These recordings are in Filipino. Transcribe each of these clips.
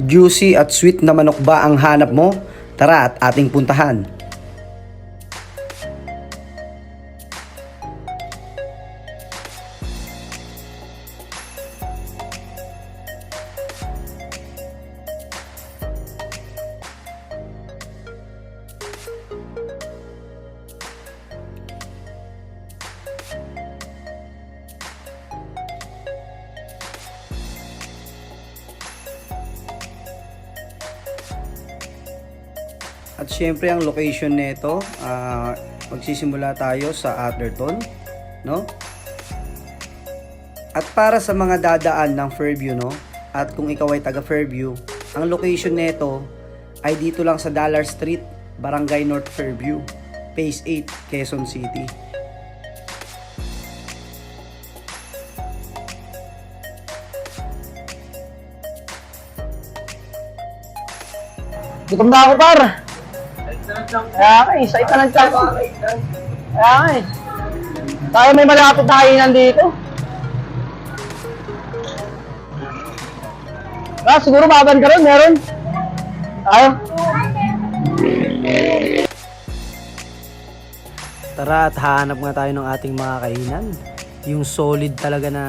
juicy at sweet na manok ba ang hanap mo? Tara at ating puntahan. At syempre ang location nito, magsisimula tayo sa Atherton, no? At para sa mga dadaan ng Fairview, no? At kung ikaw ay taga Fairview, ang location nito ay dito lang sa Dollar Street, Barangay North Fairview, Phase 8, Quezon City. Gutom na ako, par. Kaya isa ita lang siya. Kaya tayo may malapit na kainan dito. Siguro baban ka ron, meron. Tayo. Tara at hahanap nga tayo ng ating mga kainan. Yung solid talaga na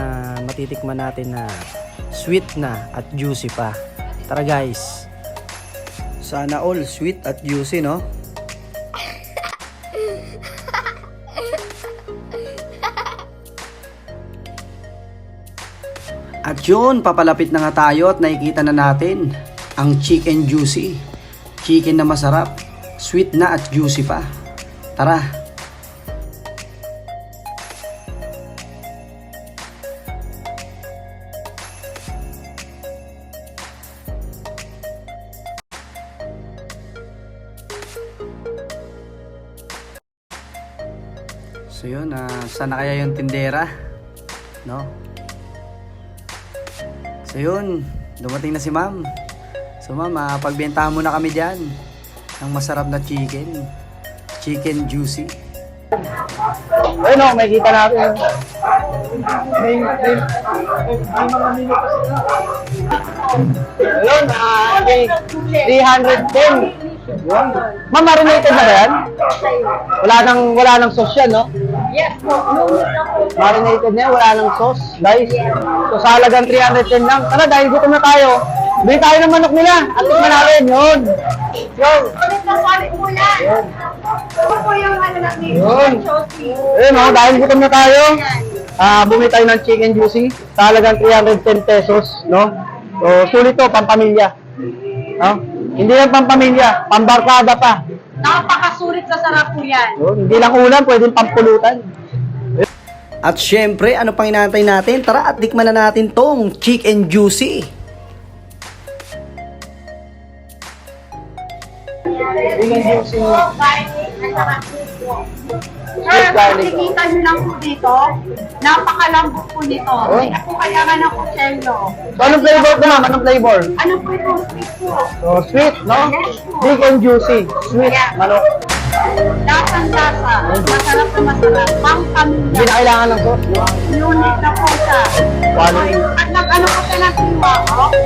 matitikman natin na sweet na at juicy pa. Tara guys. Sana all sweet at juicy, no? At yun, papalapit na nga tayo at nakikita na natin ang chicken juicy. Chicken na masarap, sweet na at juicy pa. Tara! So yun, sana kaya yung tindera, no? So yun, dumating na si ma'am. So ma'am, pagbentahan mo na kami dyan ng masarap na chicken. Chicken juicy. Ayun o, may kita natin. May mga menu kasi na. Ayun, 310. Ma'am, marinated na ba yan? Wala nang sauce yan, no? Yes po. Marinated na yan, wala nang sauce, guys. So sa halagang 310 lang. Tara, dahil gutom na tayo. Bili tayo ng manok nila. At tikman natin, yun. Yun. Ulit na quality po yan. Ito po yung ano natin. Yun. Ayun, no? Dahil gutom na tayo. Bumili tayo ng chicken juicy. Sa halagang 310 pesos, no? So, sulit to, pampamilya. No? Hindi lang pampamilya, pambarkada pa. Napakasulit sa sarap po yan. Yun, hindi lang ulam, pwedeng pampulutan. At syempre, ano pang inaantay natin? Tara at tikman na natin tong chicken juicy. Chicken juicy. Sir, makikita nyo lang po dito, napakalambot po nito. Hindi po kailangan ng kutselyo. So, anong flavor ko, ma'am? Anong flavor? Ano po ito? Sweet po. So, sweet, no? Yes po. Chicken juicy. Sweet, Yeah. manok. Lasang-lasa. Masarap na masarap. Pang Hindi pamilya. na kailangan ng sauce, no? Unit na po siya. Quality. At nag-ano po siya ng tiwa,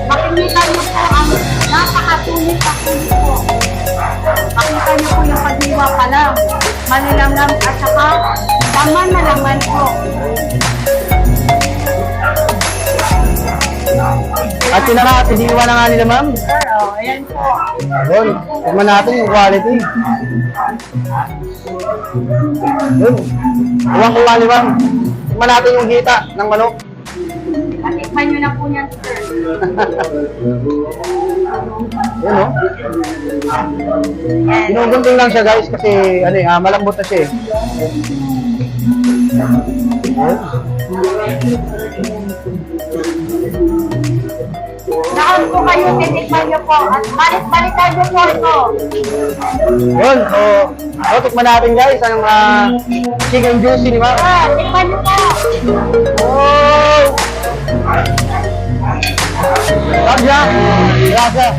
makikita niyo po ang napakasulit na kulit po. Makita niyo po yung pagdiwa pa lang. Manilamlam at saka laman na laman po. At pinaka-piniwa na nga nila, ma'am. Sir, ayan po. Yun, tignan natin yung quality. Yun, iwan ko ni ma'am. Tignan natin yung hita ng manok. Matikman niyo na po yan, sir. Yun, no? Ginugunting lang siya, guys, kasi malambot na siya eh. Naon po kayo, titikman niyo po. At balik-balikan niyo po ito. Yun, so tikman natin, guys, ang chicken juicy ni ma'am. Sir, tikman niyo po. Oh! Gracias. Gracias.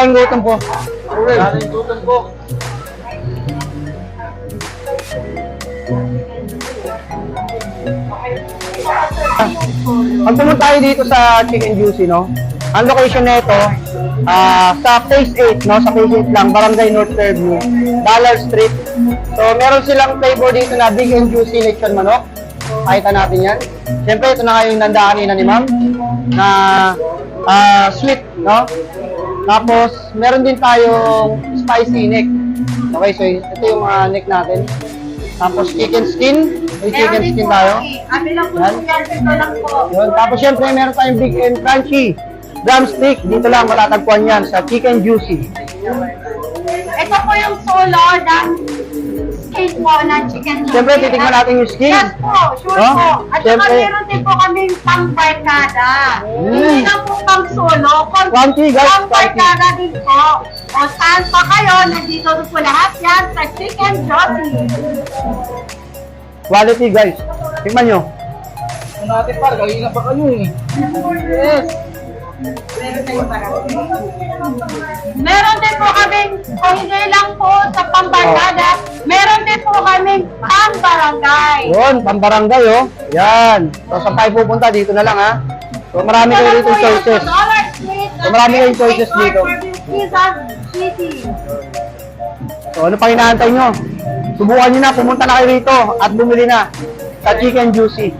tayong gutom po. Wala tayong gutom po. Pag pumunta tayo dito sa Chicken Juicy, no? Ang location nito, sa Phase 8, no? Sa Phase 8 lang, Barangay North Fairview, Dollar Street. So, meron silang flavor dito na Big and Juicy Lechon Manok. Pakita natin yan. Siyempre, ito na nga yung nanda kanina ni Ma'am, na sweet, no? Tapos, meron din tayong spicy neck. Okay, so ito yung mga neck natin. Tapos, chicken skin. May chicken skin tayo. Ano lang po Yan. yan, ito lang po. Yun. Tapos syempre meron tayong big and crunchy drumstick. Dito lang matatagpuan yan sa Chicken Juicy. Ito po yung solo ng skin po ng chicken. Syempre titikman natin yung skin. Yes po, sure No? po. At saka Siyempre. meron din po kaming pang-barkada. Hindi lang po pang-solo. Quanti, guys, Pang-barkada din po. O saan pa kayo, nandito po lahat yan sa Chicken Juicy. Quality guys. Tingnan nyo. Natin par, kanina pa kayo eh. Yes. Meron din po kaming, kung hindi lang po sa pambarkada, meron din po kaming pang-barangay. Yun, pambarangay oh. Yan. So saan tayo pupunta? Dito na lang ha. So marami kayo dito choices. So, marami kayong choices dito. So ano pang inaantay nyo? Subukan nyo na, pumunta na kayo rito at bumili na sa Chicken Juicy.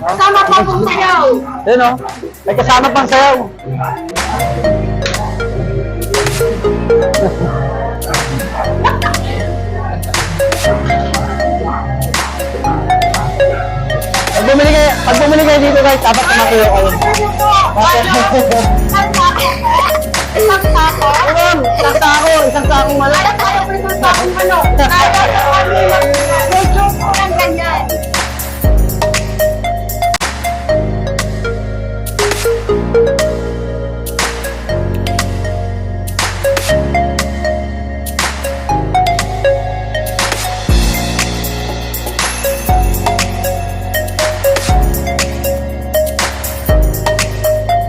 Sama pa po sayaw. Yun oh. May kasama pang sayaw. Pag bumili kayo dito guys, dapat tumakuyo kayo. Isang sako. Ayun, isang sako malaki. Isang sakong ano. Medyo kurang ganyan.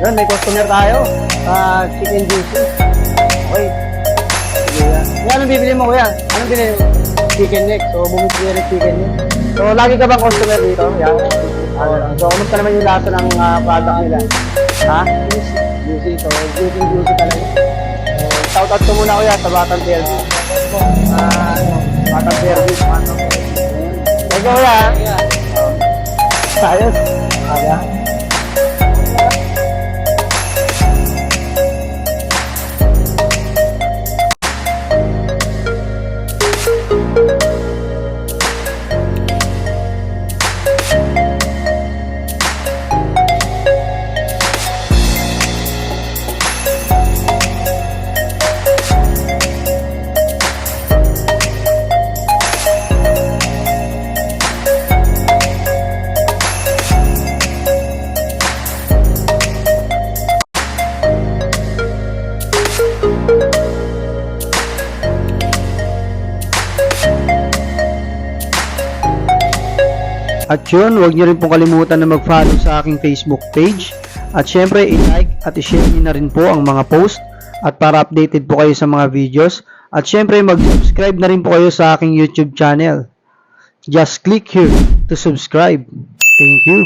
Yun, may customer tayo sa Chicken Juicy. Okay. Sige yan. Yan, anong bibili mo kuya? Anong bibili mo? Chicken neck. So, bumili rin chicken neck. So, lagi ka bang customer dito? Yan. So, kumusta naman yung lasa ng product nila? Ha? Juicy. So, Chicken Juicy talaga. So, shout out ko muna kuya sa Batang Perdi. Batang Perdi. Thank you kuya. Ayos. Kaya. At yun, huwag niyo rin pong kalimutan na mag-follow sa aking Facebook page. At syempre, i-like at i-share niyo na rin po ang mga post at para updated po kayo sa mga videos. At syempre, mag-subscribe na rin po kayo sa aking YouTube channel. Just click here to subscribe. Thank you.